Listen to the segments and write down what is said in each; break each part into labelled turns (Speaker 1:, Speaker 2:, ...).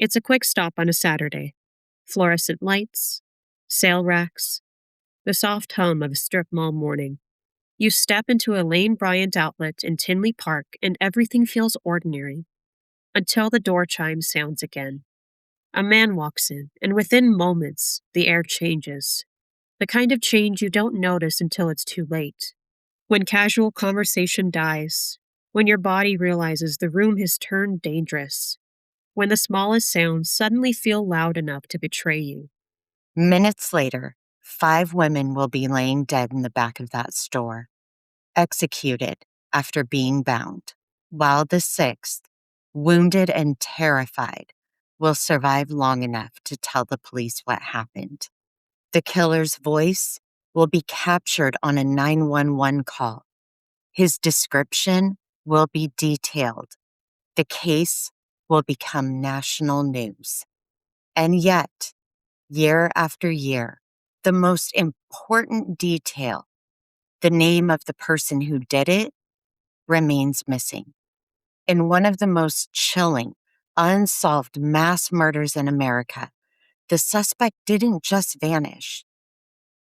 Speaker 1: It's a quick stop on a Saturday. Fluorescent lights, sale racks, the soft hum of a strip mall morning. You step into a Lane Bryant outlet in Tinley Park and everything feels ordinary. Until the door chime sounds again. A man walks in, and within moments, the air changes. The kind of change you don't notice until it's too late. When casual conversation dies, when your body realizes the room has turned dangerous, when the smallest sounds suddenly feel loud enough to betray you.
Speaker 2: Minutes later, 5 women will be laying dead in the back of that store, executed after being bound, while the 6th, wounded and terrified, will survive long enough to tell the police what happened. The killer's voice will be captured on a 911 call. His description will be detailed. The case will become national news. And yet, year after year, the most important detail, the name of the person who did it, remains missing. In one of the most chilling, unsolved mass murders in America, the suspect didn't just vanish.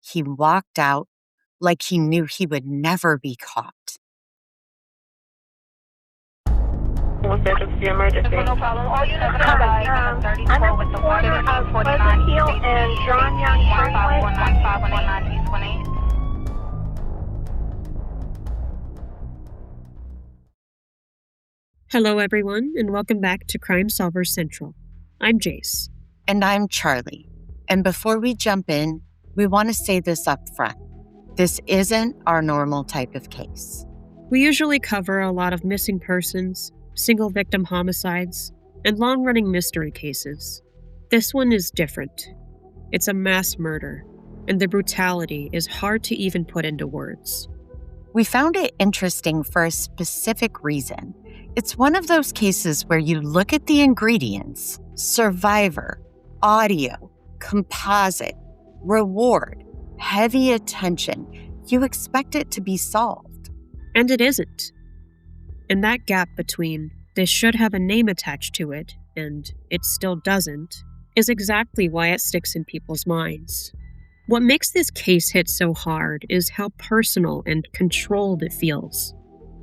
Speaker 2: He walked out like he knew he would never be caught.
Speaker 3: No problem. All units stand by.
Speaker 4: I'm at the corner of Pleasant Hill and John Young Freeway.
Speaker 1: Hello, everyone, and welcome back to Crime Solvers Central. I'm Jace.
Speaker 2: And I'm Charlie. And before we jump in, we want to say this up front. This isn't our normal type of case.
Speaker 1: We usually cover a lot of missing persons, single victim homicides, and long-running mystery cases. This one is different. It's a mass murder, and the brutality is hard to even put into words.
Speaker 2: We found it interesting for a specific reason. It's one of those cases where you look at the ingredients, survivor, audio, composite, reward, heavy attention. You expect it to be solved.
Speaker 1: And it isn't. And that gap between this should have a name attached to it and it still doesn't is exactly why it sticks in people's minds. What makes this case hit so hard is how personal and controlled it feels.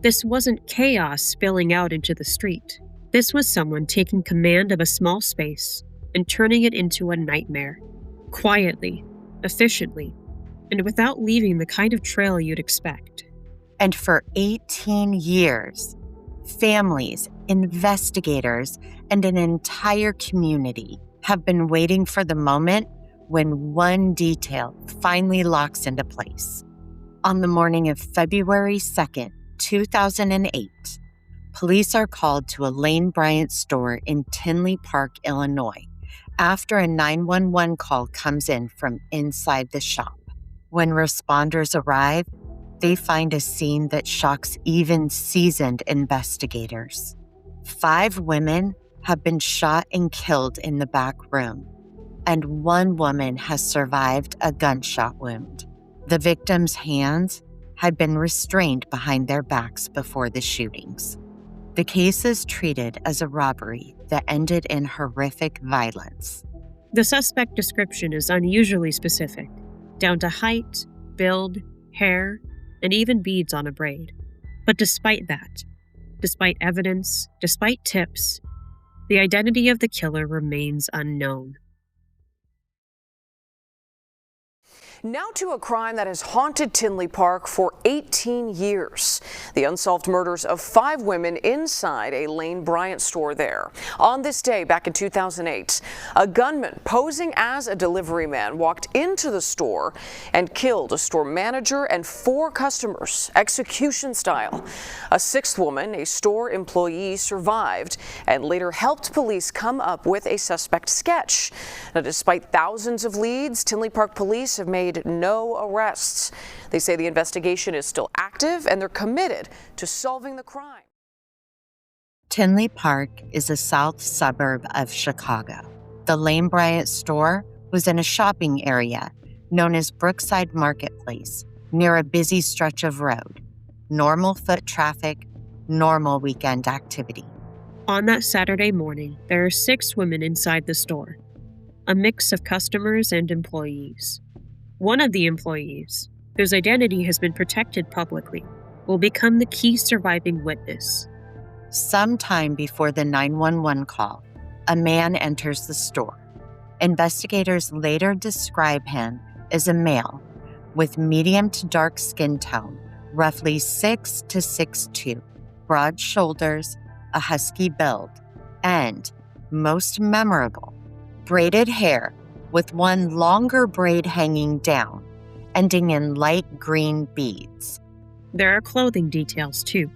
Speaker 1: This wasn't chaos spilling out into the street. This was someone taking command of a small space and turning it into a nightmare. Quietly, efficiently, and without leaving the kind of trail you'd expect.
Speaker 2: And for 18 years, families, investigators, and an entire community have been waiting for the moment when one detail finally locks into place. On the morning of February 2nd, 2008, police are called to a Lane Bryant store in Tinley Park, Illinois, after a 911 call comes in from inside the shop. When responders arrive, they find a scene that shocks even seasoned investigators. 5 women have been shot and killed in the back room, and 1 woman has survived a gunshot wound. The victims' hands had been restrained behind their backs before the shootings. The case is treated as a robbery that ended in horrific violence.
Speaker 1: The suspect description is unusually specific, down to height, build, hair, and even beads on a braid. But despite that, despite evidence, despite tips, the identity of the killer remains unknown.
Speaker 5: Now to a crime that has haunted Tinley Park for 18 years. The unsolved murders of 5 women inside a Lane Bryant store there. On this day back in 2008, a gunman posing as a delivery man walked into the store and killed a store manager and 4 customers, execution style. A 6th woman, a store employee, survived and later helped police come up with a suspect sketch. Now, despite thousands of leads, Tinley Park police have made no arrests. They say the investigation is still active and they're committed to solving the crime.
Speaker 2: Tinley Park is a south suburb of Chicago. The Lane Bryant store was in a shopping area known as Brookside Marketplace near a busy stretch of road. Normal foot traffic, normal weekend activity.
Speaker 1: On that Saturday morning, there are 6 women inside the store, a mix of customers and employees. One of the employees, whose identity has been protected publicly, will become the key surviving witness.
Speaker 2: Sometime before the 911 call, a man enters the store. Investigators later describe him as a male with medium to dark skin tone, roughly 6 to 6'2", broad shoulders, a husky build, and, most memorable, braided hair with one longer braid hanging down, ending in light green beads.
Speaker 1: There are clothing details, too.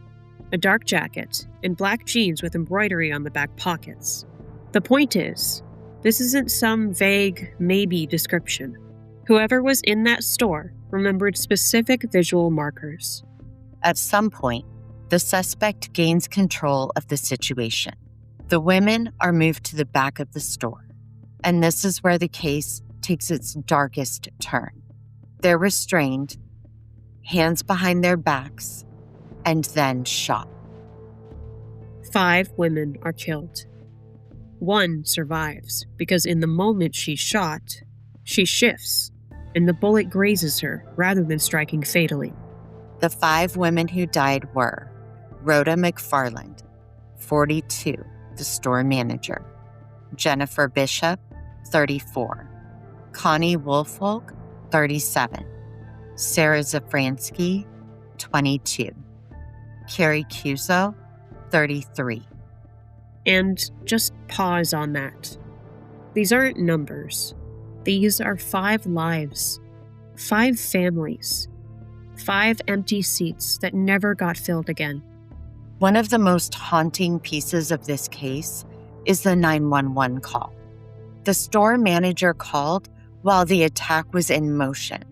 Speaker 1: A dark jacket and black jeans with embroidery on the back pockets. The point is, this isn't some vague, maybe description. Whoever was in that store remembered specific visual markers.
Speaker 2: At some point, the suspect gains control of the situation. The women are moved to the back of the store, and this is where the case takes its darkest turn. They're restrained, hands behind their backs, and then shot.
Speaker 1: 5 women are killed. 1 survives because in the moment she's shot, she shifts, and the bullet grazes her rather than striking fatally.
Speaker 2: The 5 women who died were Rhoda McFarland, 42, the store manager; Jennifer Bishop, 34; Connie Woolfolk, 37; Sarah Szafranski, 22; Carrie Chiuso, 33.
Speaker 1: And just pause on that. These aren't numbers. These are 5 lives, 5 families, 5 empty seats that never got filled again.
Speaker 2: One of the most haunting pieces of this case is the 911 call. The store manager called while the attack was in motion,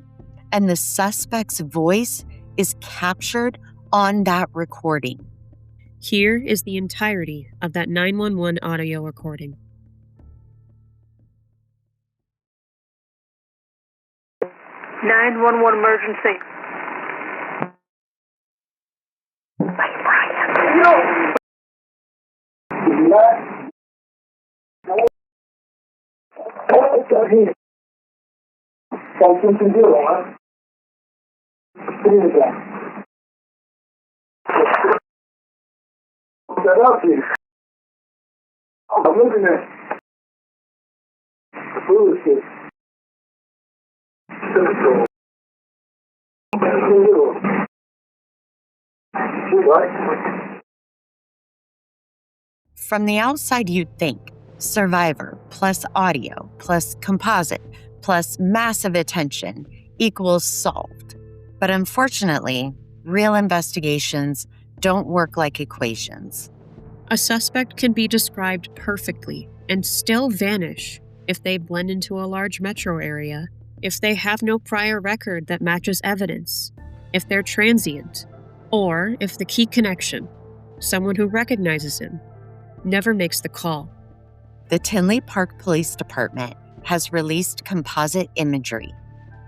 Speaker 2: and the suspect's voice is captured on that recording.
Speaker 1: Here is the entirety of that 911 audio recording.
Speaker 3: 911 emergency. Lane Bryant.
Speaker 6: Something to do, huh? That up here. I'm looking at bullshit.
Speaker 2: From the outside, you'd think survivor plus audio plus composite plus massive attention equals solved. But unfortunately, real investigations don't work like equations.
Speaker 1: A suspect can be described perfectly and still vanish if they blend into a large metro area, if they have no prior record that matches evidence, if they're transient, or if the key connection, someone who recognizes him, never makes the call.
Speaker 2: The Tinley Park Police Department has released composite imagery,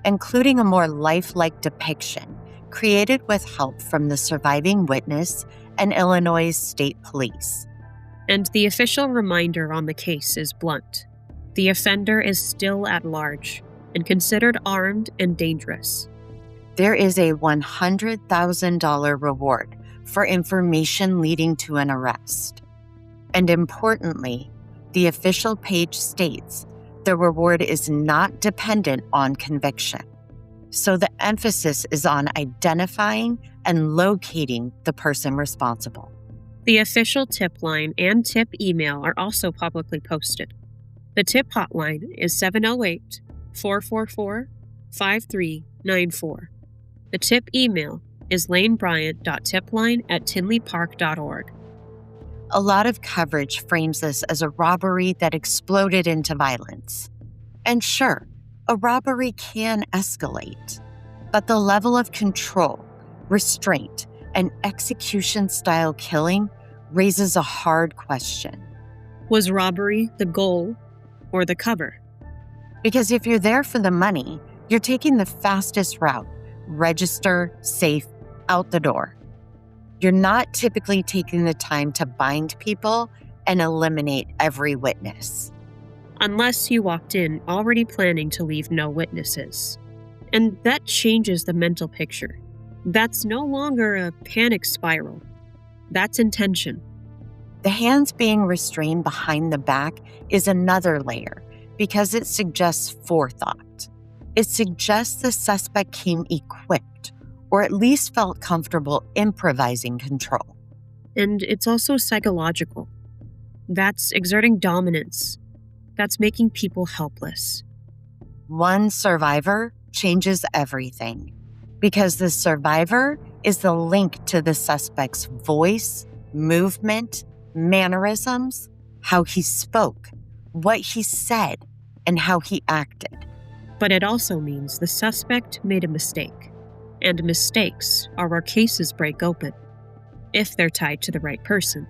Speaker 2: including a more lifelike depiction created with help from the surviving witness and Illinois State Police.
Speaker 1: And the official reminder on the case is blunt. The offender is still at large and considered armed and dangerous.
Speaker 2: There is a $100,000 reward for information leading to an arrest. And importantly, the official page states the reward is not dependent on conviction. So the emphasis is on identifying and locating the person responsible.
Speaker 1: The official tip line and tip email are also publicly posted. The tip hotline is 708-444-5394. The tip email is lanebryant.tipline@tinleypark.org.
Speaker 2: A lot of coverage frames this as a robbery that exploded into violence. And sure, a robbery can escalate, but the level of control, restraint, and execution-style killing raises a hard question.
Speaker 1: Was robbery the goal or the cover?
Speaker 2: Because if you're there for the money, you're taking the fastest route, register, safe, out the door. You're not typically taking the time to bind people and eliminate every witness.
Speaker 1: Unless you walked in already planning to leave no witnesses. And that changes the mental picture. That's no longer a panic spiral. That's intention.
Speaker 2: The hands being restrained behind the back is another layer because it suggests forethought. It suggests the suspect came equipped or at least felt comfortable improvising control.
Speaker 1: And it's also psychological. That's exerting dominance. That's making people helpless.
Speaker 2: One survivor changes everything because the survivor is the link to the suspect's voice, movement, mannerisms, how he spoke, what he said, and how he acted.
Speaker 1: But it also means the suspect made a mistake. And mistakes are where cases break open, if they're tied to the right person.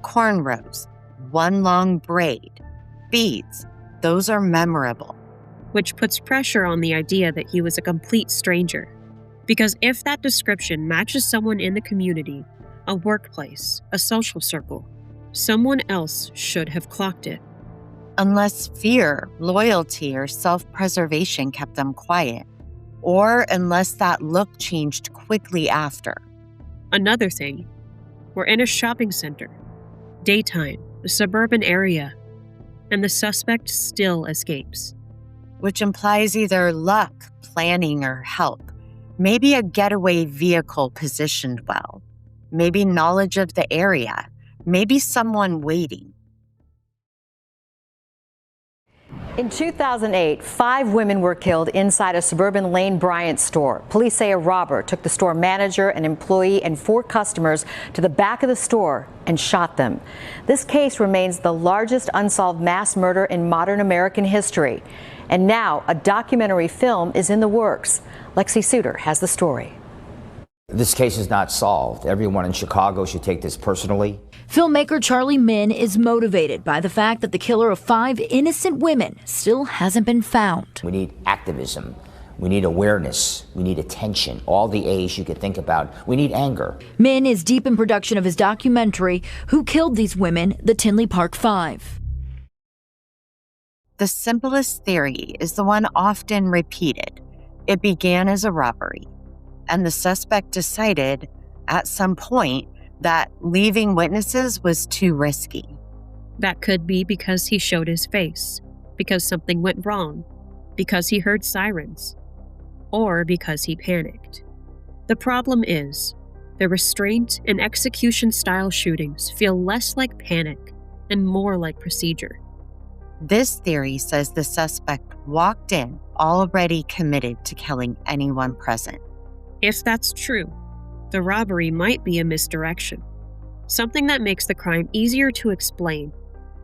Speaker 2: Cornrows, one long braid, beads, those are memorable.
Speaker 1: Which puts pressure on the idea that he was a complete stranger. Because if that description matches someone in the community, a workplace, a social circle, someone else should have clocked it.
Speaker 2: Unless fear, loyalty, or self-preservation kept them quiet, or unless that look changed quickly after.
Speaker 1: Another thing, we're in a shopping center, daytime, a suburban area, and the suspect still escapes.
Speaker 2: Which implies either luck, planning, or help. Maybe a getaway vehicle positioned well. Maybe knowledge of the area. Maybe someone waiting.
Speaker 7: In 2008, 5 women were killed inside a suburban Lane Bryant store. Police say a robber took the store manager, an employee, and 4 customers to the back of the store and shot them. This case remains the largest unsolved mass murder in modern American history. And now a documentary film is in the works. Lexi Suter has the story.
Speaker 8: This case is not solved. Everyone in Chicago should take this personally.
Speaker 9: Filmmaker Charlie Min is motivated by the fact that the killer of 5 innocent women still hasn't been found.
Speaker 8: We need activism. We need awareness. We need attention. All the A's you could think about. We need anger.
Speaker 9: Min is deep in production of his documentary, Who Killed These Women? The Tinley Park 5.
Speaker 2: The simplest theory is the one often repeated. It began as a robbery, and the suspect decided at some point that leaving witnesses was too risky.
Speaker 1: That could be because he showed his face, because something went wrong, because he heard sirens, or because he panicked. The problem is, the restraint and execution-style shootings feel less like panic and more like procedure.
Speaker 2: This theory says the suspect walked in already committed to killing anyone present.
Speaker 1: If that's true, the robbery might be a misdirection. Something that makes the crime easier to explain,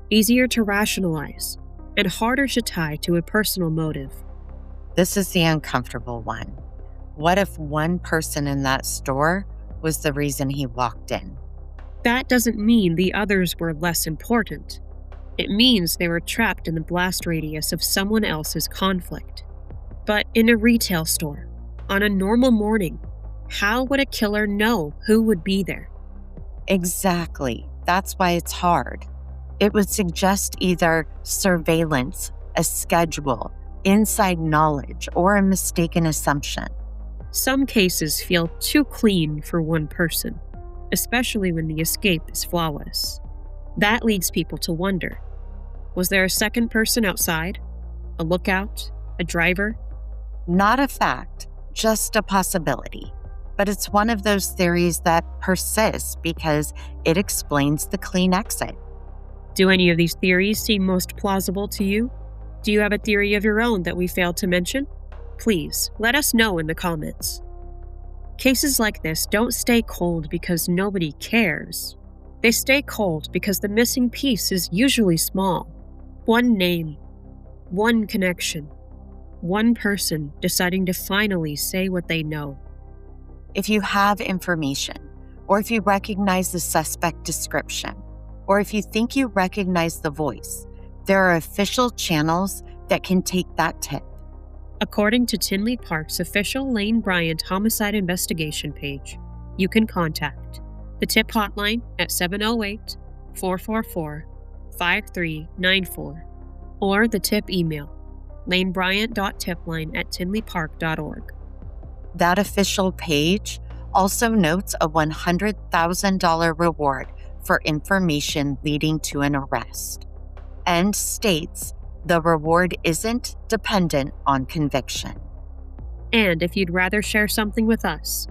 Speaker 1: easier to rationalize, and harder to tie to a personal motive.
Speaker 2: This is the uncomfortable one. What if one person in that store was the reason he walked in?
Speaker 1: That doesn't mean the others were less important. It means they were trapped in the blast radius of someone else's conflict. But in a retail store, on a normal morning, how would a killer know who would be there?
Speaker 2: Exactly. That's why it's hard. It would suggest either surveillance, a schedule, inside knowledge, or a mistaken assumption.
Speaker 1: Some cases feel too clean for one person, especially when the escape is flawless. That leads people to wonder, was there a second person outside? A lookout? A driver?
Speaker 2: Not a fact, just a possibility. But it's one of those theories that persists because it explains the clean exit.
Speaker 1: Do any of these theories seem most plausible to you? Do you have a theory of your own that we failed to mention? Please, let us know in the comments. Cases like this don't stay cold because nobody cares. They stay cold because the missing piece is usually small. One name, one connection, one person deciding to finally say what they know.
Speaker 2: If you have information, or if you recognize the suspect description, or if you think you recognize the voice, there are official channels that can take that tip.
Speaker 1: According to Tinley Park's official Lane Bryant homicide investigation page, you can contact The tip hotline at 708-444-5394, or the tip email, lanebryant.tipline@tinleypark.org.
Speaker 2: That official page also notes a $100,000 reward for information leading to an arrest, and states the reward isn't dependent on conviction.
Speaker 1: And if you'd rather share something with us,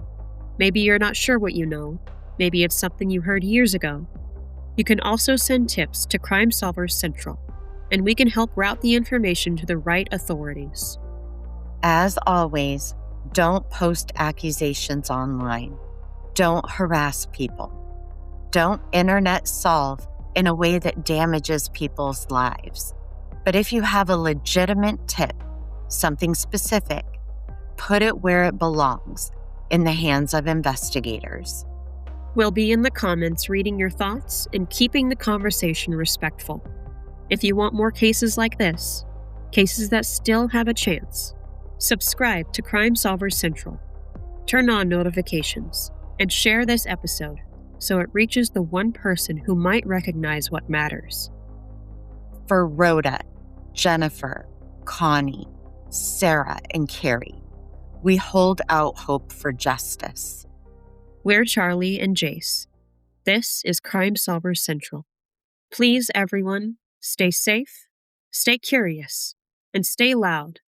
Speaker 1: maybe you're not sure what you know, maybe it's something you heard years ago, you can also send tips to Crime Solvers Central, and we can help route the information to the right authorities.
Speaker 2: As always, don't post accusations online. Don't harass people. Don't internet solve in a way that damages people's lives. But if you have a legitimate tip, something specific, put it where it belongs, in the hands of investigators.
Speaker 1: We'll be in the comments reading your thoughts and keeping the conversation respectful. If you want more cases like this, cases that still have a chance, subscribe to Crime Solvers Central, turn on notifications, and share this episode so it reaches the one person who might recognize what matters.
Speaker 2: For Rhoda, Jennifer, Connie, Sarah, and Carrie, we hold out hope for justice.
Speaker 1: We're Charlie and Jace. This is Crime Solvers Central. Please, everyone, stay safe, stay curious, and stay loud